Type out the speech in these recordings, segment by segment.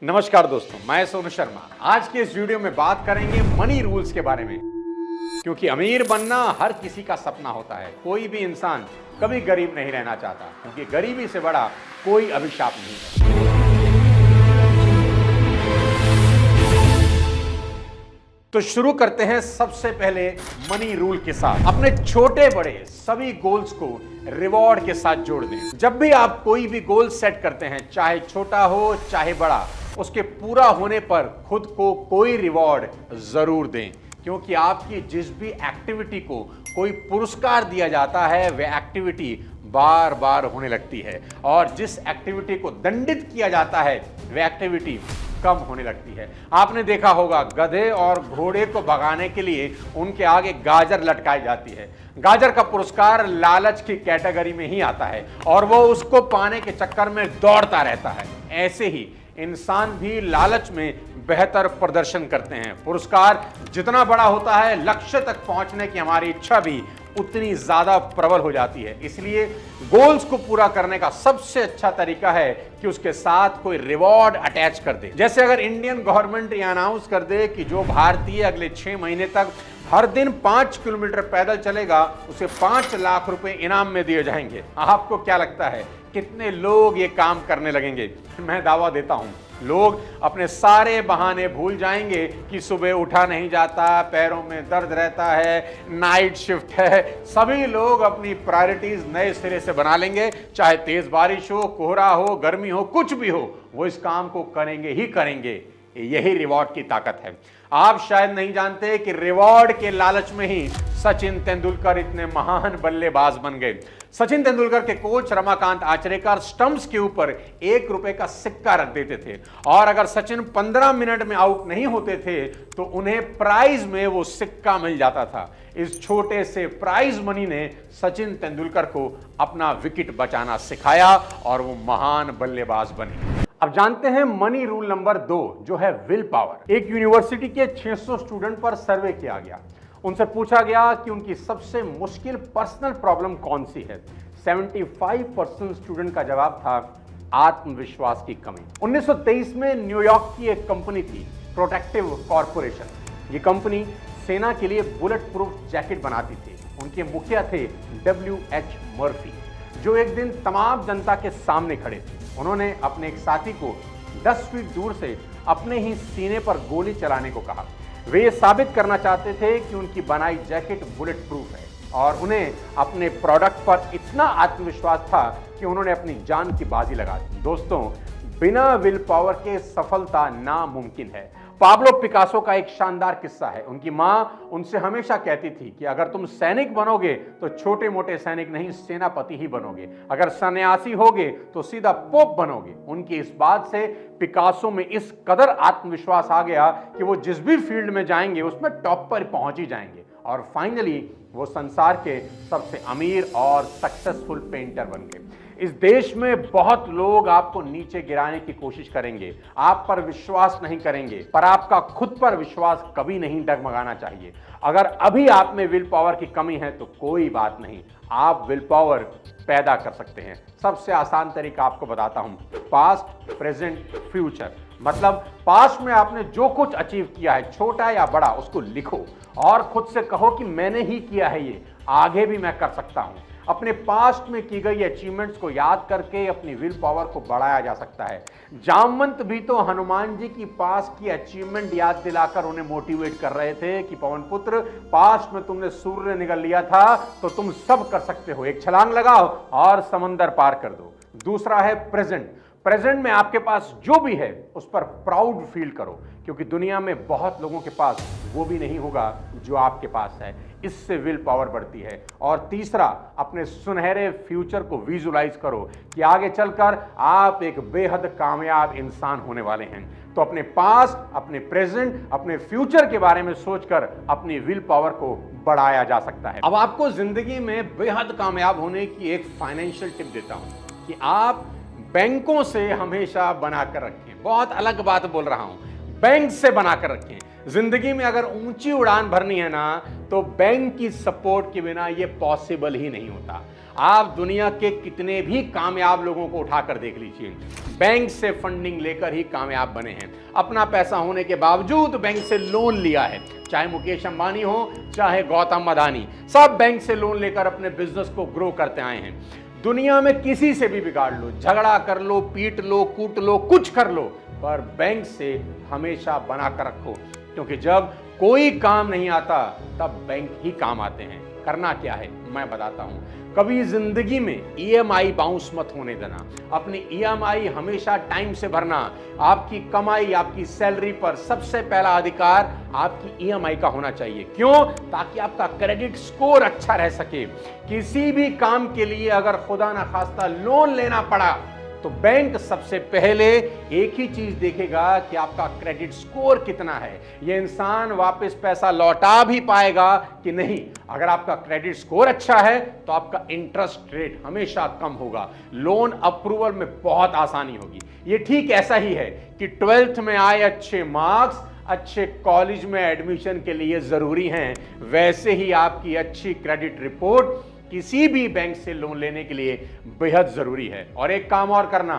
नमस्कार दोस्तों, मैं सोनू शर्मा। आज के इस वीडियो में बात करेंगे मनी रूल्स के बारे में, क्योंकि अमीर बनना हर किसी का सपना होता है। कोई भी इंसान कभी गरीब नहीं रहना चाहता, क्योंकि गरीबी से बड़ा कोई अभिशाप नहीं है। तो शुरू करते हैं सबसे पहले मनी रूल के साथ। अपने छोटे बड़े सभी गोल्स को रिवॉर्ड के साथ जोड़ दें। जब भी आप कोई भी गोल सेट करते हैं, चाहे छोटा हो चाहे बड़ा, उसके पूरा होने पर खुद को कोई रिवॉर्ड जरूर दें, क्योंकि आपकी जिस भी एक्टिविटी को कोई पुरस्कार दिया जाता है वह एक्टिविटी बार बार होने लगती है, और जिस एक्टिविटी को दंडित किया जाता है वह एक्टिविटी कम होने लगती है। आपने देखा होगा, गधे और घोड़े को भगाने के लिए उनके आगे गाजर लटकाई जाती है। गाजर का पुरस्कार लालच की कैटेगरी में ही आता है और वो उसको पाने के चक्कर में दौड़ता रहता है। ऐसे ही इंसान भी लालच में बेहतर प्रदर्शन करते हैं। पुरस्कार जितना बड़ा होता है, लक्ष्य तक पहुंचने की हमारी इच्छा भी उतनी ज्यादा प्रबल हो जाती है। इसलिए गोल्स को पूरा करने का सबसे अच्छा तरीका है कि उसके साथ कोई रिवॉर्ड अटैच कर दे। जैसे अगर इंडियन गवर्नमेंट ये अनाउंस कर दे कि जो भारतीय अगले 6 महीने तक हर दिन 5 किलोमीटर पैदल चलेगा, उसे 5 लाख रुपए इनाम में दिए जाएंगे। आपको क्या लगता है कितने लोग ये काम करने लगेंगे? मैं दावा देता हूं, लोग अपने सारे बहाने भूल जाएंगे कि सुबह उठा नहीं जाता, पैरों में दर्द रहता है, नाइट शिफ्ट है। सभी लोग अपनी प्रायोरिटीज नए सिरे से बना लेंगे। चाहे तेज बारिश हो, कोहरा हो, गर्मी हो, कुछ भी हो, वो इस काम को करेंगे ही करेंगे। यही रिवॉर्ड की ताकत है। आप शायद नहीं जानते कि रिवॉर्ड के लालच में ही सचिन तेंदुलकर इतने महान बल्लेबाज बन गए। सचिन तेंदुलकर के कोच रमाकांत आचरेकर स्टंप्स के ऊपर 1 रुपए का सिक्का रख देते थे, और अगर सचिन 15 मिनट में आउट नहीं होते थे तो उन्हें प्राइज में वो सिक्का मिल जाता था। इस छोटे से प्राइज मनी ने सचिन तेंदुलकर को अपना विकेट बचाना सिखाया और वो महान बल्लेबाज बने। अब जानते हैं मनी रूल नंबर 2, जो है विल पावर। एक यूनिवर्सिटी के 600 स्टूडेंट पर सर्वे किया गया। उनसे पूछा गया कि उनकी सबसे मुश्किल पर्सनल प्रॉब्लम कौन सी है। 75% स्टूडेंट का जवाब था आत्मविश्वास की कमी। 1923 में न्यूयॉर्क की एक कंपनी थी, प्रोटेक्टिव कॉर्पोरेशन। ये कंपनी सेना के लिए बुलेट प्रूफ जैकेट बनाती थी। उनके मुखिया थे W.H. मर्फी, जो एक दिन तमाम जनता के सामने खड़े थे। उन्होंने अपने एक साथी को 10 फीट दूर से अपने ही सीने पर गोली चलाने को कहा। वे ये साबित करना चाहते थे कि उनकी बनाई जैकेट बुलेट प्रूफ है, और उन्हें अपने प्रोडक्ट पर इतना आत्मविश्वास था कि उन्होंने अपनी जान की बाजी लगा दी। दोस्तों, बिना विल पावर के सफलता नामुमकिन है। पाब्लो पिकासो का एक शानदार किस्सा है। उनकी मां उनसे हमेशा कहती थी कि अगर तुम सैनिक बनोगे तो छोटे मोटे सैनिक नहीं, सेनापति ही बनोगे। अगर सन्यासी होगे तो सीधा पोप बनोगे। उनकी इस बात से पिकासो में इस कदर आत्मविश्वास आ गया कि वो जिस भी फील्ड में जाएंगे उसमें टॉप पर पहुंच ही जाएंगे, और फाइनली वो संसार के सबसे अमीर और सक्सेसफुल पेंटर बन गए। इस देश में बहुत लोग आपको नीचे गिराने की कोशिश करेंगे, आप पर विश्वास नहीं करेंगे, पर आपका खुद पर विश्वास कभी नहीं डगमगाना चाहिए। अगर अभी आप में विल पावर की कमी है तो कोई बात नहीं, आप विल पावर पैदा कर सकते हैं। सबसे आसान तरीका आपको बताता हूं, पास्ट, प्रेजेंट, फ्यूचर। मतलब पास्ट में आपने जो कुछ अचीव किया है, छोटा या बड़ा, उसको लिखो और खुद से कहो कि मैंने ही किया है ये, आगे भी मैं कर सकता हूं। अपने पास्ट में की गई अचीवमेंट्स को याद करके अपनी विल पावर को बढ़ाया जा सकता है। जामवंत भी तो हनुमान जी की पास्ट की अचीवमेंट याद दिलाकर उन्हें मोटिवेट कर रहे थे कि पवन पुत्र, पास्ट में तुमने सूर्य निगल लिया था तो तुम सब कर सकते हो, एक छलांग लगाओ और समंदर पार कर दो। दूसरा है प्रेजेंट। प्रेजेंट में आपके पास जो भी है उस पर प्राउड फील करो, क्योंकि दुनिया में बहुत लोगों के पास वो भी नहीं होगा जो आपके पास है। इससे विल पावर बढ़ती है। और तीसरा, अपने सुनहरे फ्यूचर को विजुलाइज करो कि आगे चलकर आप एक बेहद कामयाब इंसान होने वाले हैं। तो अपने पास्ट, अपने प्रेजेंट, अपने फ्यूचर के बारे में सोचकर अपनी विल पावर को बढ़ाया जा सकता है। अब आपको जिंदगी में बेहद कामयाब होने की एक फाइनेंशियल टिप देता हूं कि आप बैंकों से हमेशा बनाकर रखें। बहुत अलग बात बोल रहा हूं। बैंक से बनाकर रखें। जिंदगी में अगर ऊंची उड़ान भरनी है ना, तो बैंक की सपोर्ट के बिना यह पॉसिबल ही नहीं होता। आप दुनिया के कितने भी कामयाब लोगों को उठाकर देख लीजिए, बैंक से फंडिंग लेकर ही कामयाब बने हैं। अपना पैसा होने के बावजूद बैंक से लोन लिया है, चाहे मुकेश अंबानी हो, चाहे गौतम अडानी, सब बैंक से लोन लेकर अपने बिजनेस को ग्रो करते आए हैं। दुनिया में किसी से भी बिगाड़ लो, झगड़ा कर लो, पीट लो, कूट लो, कुछ कर लो, पर बैंक से हमेशा बना कर रखो, क्योंकि जब कोई काम नहीं आता तब बैंक ही काम आते हैं। करना क्या है मैं बताता हूं। कभी जिंदगी में ईएमआई बाउंस मत होने देना। अपनी ईएमआई हमेशा टाइम से भरना। आपकी कमाई, आपकी सैलरी पर सबसे पहला अधिकार आपकी ईएमआई का होना चाहिए। क्यों? ताकि आपका क्रेडिट स्कोर अच्छा रह सके। किसी भी काम के लिए अगर खुदा ना खास्ता लोन लेना पड़ा तो बैंक सबसे पहले एक ही चीज देखेगा कि आपका क्रेडिट स्कोर कितना है। यह इंसान वापस पैसा लौटा भी पाएगा कि नहीं। अगर आपका क्रेडिट स्कोर अच्छा है तो आपका इंटरेस्ट रेट हमेशा कम होगा, लोन अप्रूवल में बहुत आसानी होगी। यह ठीक ऐसा ही है कि 12th में आए अच्छे मार्क्स अच्छे कॉलेज में एडमिशन के लिए जरूरी हैं, वैसे ही आपकी अच्छी क्रेडिट रिपोर्ट किसी भी बैंक से लोन लेने के लिए बेहद जरूरी है। और एक काम और करना,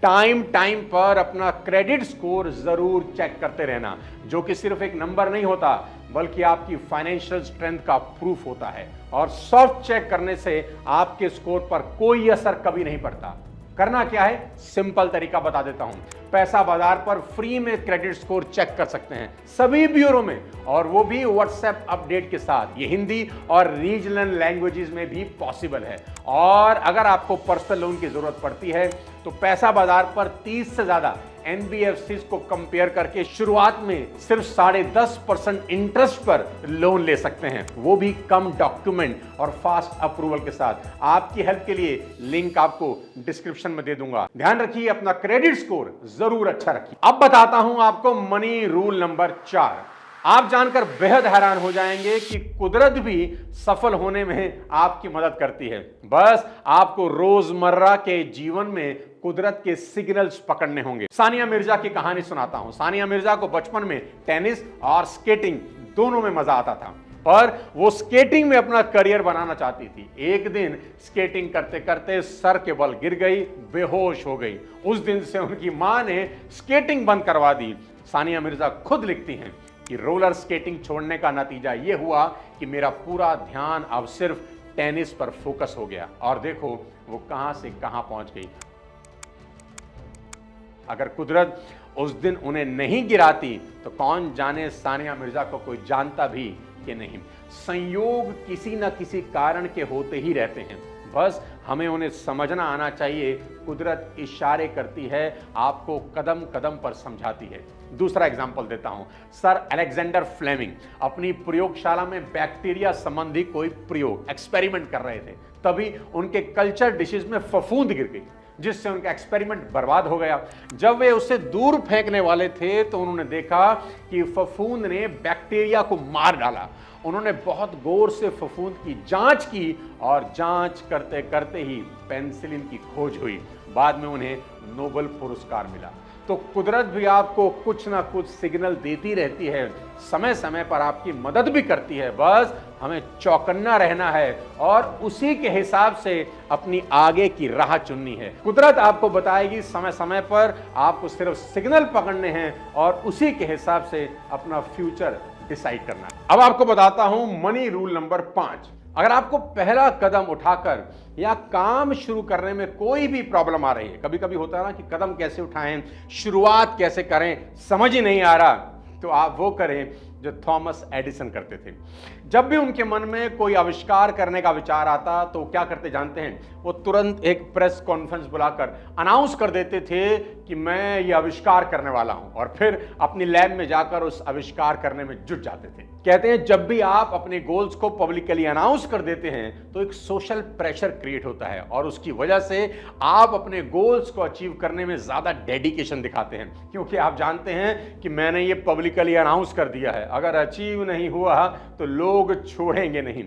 टाइम पर अपना क्रेडिट स्कोर जरूर चेक करते रहना, जो कि सिर्फ एक नंबर नहीं होता बल्कि आपकी फाइनेंशियल स्ट्रेंथ का प्रूफ होता है। और सॉफ्ट चेक करने से आपके स्कोर पर कोई असर कभी नहीं पड़ता। करना क्या है, सिंपल तरीका बता देता हूं। पैसा बाजार पर फ्री में क्रेडिट स्कोर चेक कर सकते हैं सभी ब्यूरो में, और वो भी व्हाट्सएप अपडेट के साथ। ये हिंदी और रीजनल लैंग्वेजेस में भी पॉसिबल है। और अगर आपको पर्सनल लोन की जरूरत पड़ती है तो पैसा बाजार पर 30 से ज्यादा एनबीएफसी को कंपेयर करके शुरुआत में सिर्फ 10.5% इंटरेस्ट पर लोन ले सकते हैं, वो भी कम डॉक्यूमेंट और फास्ट अप्रूवल के साथ। आपकी हेल्प के लिए लिंक आपको डिस्क्रिप्शन में दे दूंगा। ध्यान रखिए, अपना क्रेडिट स्कोर जरूर अच्छा रखिए। अब बताता हूं आपको मनी रूल नंबर 4। आप जानकर बेहद हैरान हो जाएंगे कि कुदरत भी सफल होने में आपकी मदद करती है। बस आपको रोजमर्रा के जीवन में कुदरत के सिग्नल्स पकड़ने होंगे। सानिया मिर्जा की कहानी सुनाता हूं। सानिया मिर्जा को बचपन में टेनिस और स्केटिंग दोनों में मजा आता था, पर वो स्केटिंग में अपना करियर बनाना चाहती थी। एक दिन स्केटिंग करते करते सर के बल गिर गई, बेहोश हो गई। उस दिन से उनकी मां ने स्केटिंग बंद करवा दी। सानिया मिर्जा खुद लिखती हैं कि रोलर स्केटिंग छोड़ने का नतीजा यह हुआ कि मेरा पूरा ध्यान अब सिर्फ टेनिस पर फोकस हो गया। और देखो वो कहां से कहां पहुंच गई। अगर कुदरत उस दिन उन्हें नहीं गिराती तो कौन जाने सानिया मिर्जा को कोई जानता भी कि नहीं। संयोग किसी न किसी कारण के होते ही रहते हैं, बस हमें उन्हें समझना आना चाहिए। कुदरत इशारे करती है, आपको कदम कदम पर समझाती है। दूसरा एग्जांपल देता हूं। सर अलेक्जेंडर फ्लेमिंग अपनी प्रयोगशाला में बैक्टीरिया संबंधी कोई प्रयोग एक्सपेरिमेंट कर रहे थे, तभी उनके कल्चर डिशेस में फफूंद गिर गई, जिससे उनका एक्सपेरिमेंट बर्बाद हो गया। जब वे उसे दूर फेंकने वाले थे तो उन्होंने देखा कि फफूंद ने बैक्टीरिया को मार डाला। उन्होंने बहुत गौर से फफूंद की जांच की और जांच करते करते ही पेनिसिलिन की खोज हुई। बाद में उन्हें नोबेल पुरस्कार मिला। तो कुदरत भी आपको कुछ ना कुछ सिग्नल देती रहती है, समय समय पर आपकी मदद भी करती है। बस हमें चौकन्ना रहना है और उसी के हिसाब से अपनी आगे की राह चुननी है। कुदरत आपको बताएगी समय समय पर, आपको सिर्फ सिग्नल पकड़ने हैं और उसी के हिसाब से अपना फ्यूचर डिसाइड करना है। अब आपको बताता हूं मनी रूल नंबर 5। अगर आपको पहला कदम उठाकर या काम शुरू करने में कोई भी प्रॉब्लम आ रही है, कभी कभी होता है ना कि कदम कैसे उठाएं, शुरुआत कैसे करें, समझ ही नहीं आ रहा, तो आप वो करें जो थॉमस एडिसन करते थे। जब भी उनके मन में कोई आविष्कार करने का विचार आता तो क्या करते जानते हैं? वो तुरंत एक प्रेस कॉन्फ्रेंस बुलाकर अनाउंस कर देते थे कि मैं ये आविष्कार करने वाला हूं, और फिर अपनी लैब में जाकर उस आविष्कार करने में जुट जाते थे। कहते हैं जब भी आप अपने गोल्स को पब्लिकली अनाउंस कर देते हैं तो एक सोशल प्रेशर क्रिएट होता है, और उसकी वजह से आप अपने गोल्स को अचीव करने में ज्यादा डेडिकेशन दिखाते हैं, क्योंकि आप जानते हैं कि मैंने ये पब्लिकली अनाउंस कर दिया है, अगर अचीव नहीं हुआ तो लोग छोड़ेंगे नहीं।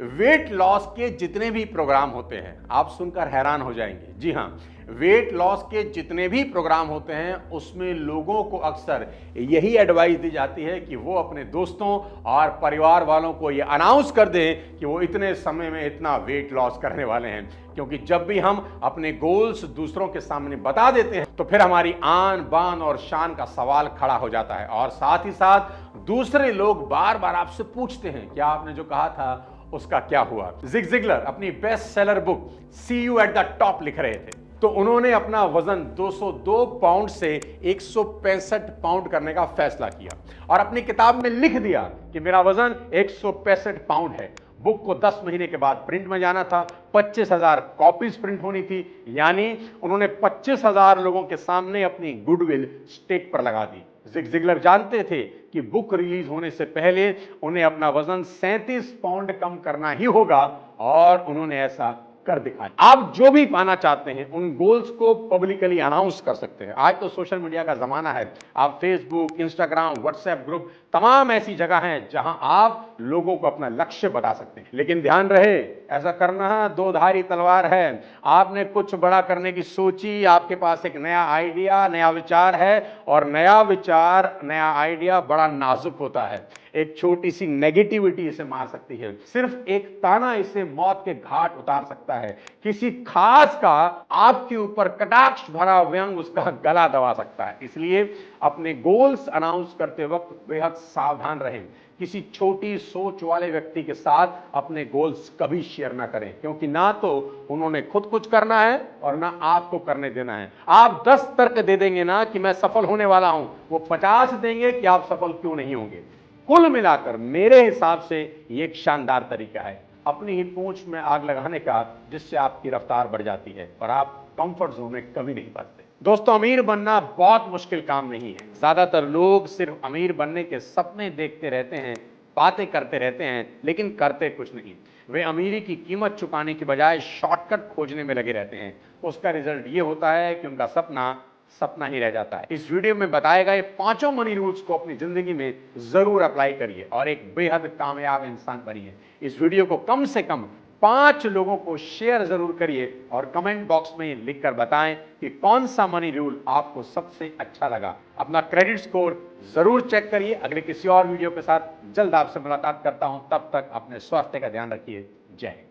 वेट लॉस के जितने भी प्रोग्राम होते हैं आप सुनकर हैरान हो जाएंगे। जी हां, वेट लॉस के जितने भी प्रोग्राम होते हैं उसमें लोगों को अक्सर यही एडवाइस दी जाती है कि वो अपने दोस्तों और परिवार वालों को ये अनाउंस कर दें कि वो इतने समय में इतना वेट लॉस करने वाले हैं, क्योंकि जब भी हम अपने गोल्स दूसरों के सामने बता देते हैं तो फिर हमारी आन बान और शान का सवाल खड़ा हो जाता है और साथ ही साथ दूसरे लोग बार बार आपसे पूछते हैं क्या आपने जो कहा था उसका क्या हुआ। जिग जिगलर अपनी best seller book see you at the top लिख रहे थे, तो उन्होंने अपना वजन 202 पाउंड से 165 पाउंड करने का फैसला किया और अपनी किताब में लिख दिया कि मेरा वजन 165 पाउंड है। बुक को 10 महीने के बाद प्रिंट में जाना था, 25,000 कॉपीज प्रिंट होनी थी, यानी उन्होंने 25,000 लोगों के सामने अपनी गुडविल स्टेक पर लगा दी। जिग जिगलर जानते थे कि बुक रिलीज होने से पहले उन्हें अपना वजन 37 पाउंड कम करना ही होगा और उन्होंने ऐसा कर दिखाया। आप जो भी पाना चाहते हैं उन गोल्स को पब्लिकली अनाउंस कर सकते हैं। आज तो सोशल मीडिया का जमाना है, आप फेसबुक, इंस्टाग्राम, व्हाट्सएप ग्रुप, तमाम ऐसी जगह हैं जहां आप लोगों को अपना लक्ष्य बता सकते हैं। लेकिन ध्यान रहे, ऐसा करना दो धारी तलवार है। आपने कुछ बड़ा करने की सोची, आपके पास एक नया आइडिया, नया विचार है और नया विचार, नया आइडिया बड़ा नाजुक होता है। एक छोटी सी नेगेटिविटी इसे मार सकती है, सिर्फ एक ताना इसे मौत के घाट उतार सकता है। किसी खास का आपके ऊपर कटाक्ष भरा व्यंग उसका गला दबा सकता है। इसलिए अपने गोल्स अनाउंस करते वक्त बेहद सावधान रहें। किसी छोटी सोच वाले व्यक्ति के साथ अपने गोल्स कभी शेयर ना करें, क्योंकि ना तो उन्होंने खुद कुछ करना है और ना आपको करने देना है। आप 10 तर्क दे देंगे ना कि मैं सफल होने वाला हूं, वो 50 देंगे कि आप सफल क्यों नहीं होंगे। कुल मिलाकर मेरे हिसाब से ये एक शानदार तरीका है अपनी ही पूंछ में आग लगाने का, जिससे आपकी रफ्तार बढ़ जाती है और आप कंफर्ट जोन में कभी नहीं फंसते। दोस्तों, अमीर बनना बहुत मुश्किल काम नहीं है। ज्यादातर लोग सिर्फ अमीर बनने के सपने देखते रहते हैं, बातें करते रहते हैं, लेकिन करते कुछ नहीं। वे अमीरी की कीमत चुकाने की बजाय शॉर्टकट खोजने में लगे रहते हैं। उसका रिजल्ट ये होता है कि उनका सपना सपना ही रह जाता है। इस वीडियो में बताए गए 5 मनी रूल्स को अपनी जिंदगी में जरूर अप्लाई करिए और एक बेहद कामयाब इंसान बनिए। इस वीडियो को कम से कम 5 लोगों को शेयर जरूर करिए और कमेंट बॉक्स में लिखकर बताएं कि कौन सा मनी रूल आपको सबसे अच्छा लगा। अपना क्रेडिट स्कोर जरूर चेक करिए। अगले किसी और वीडियो के साथ जल्द आपसे मुलाकात करता हूं, तब तक अपने स्वास्थ्य का ध्यान रखिए। जय हिंद।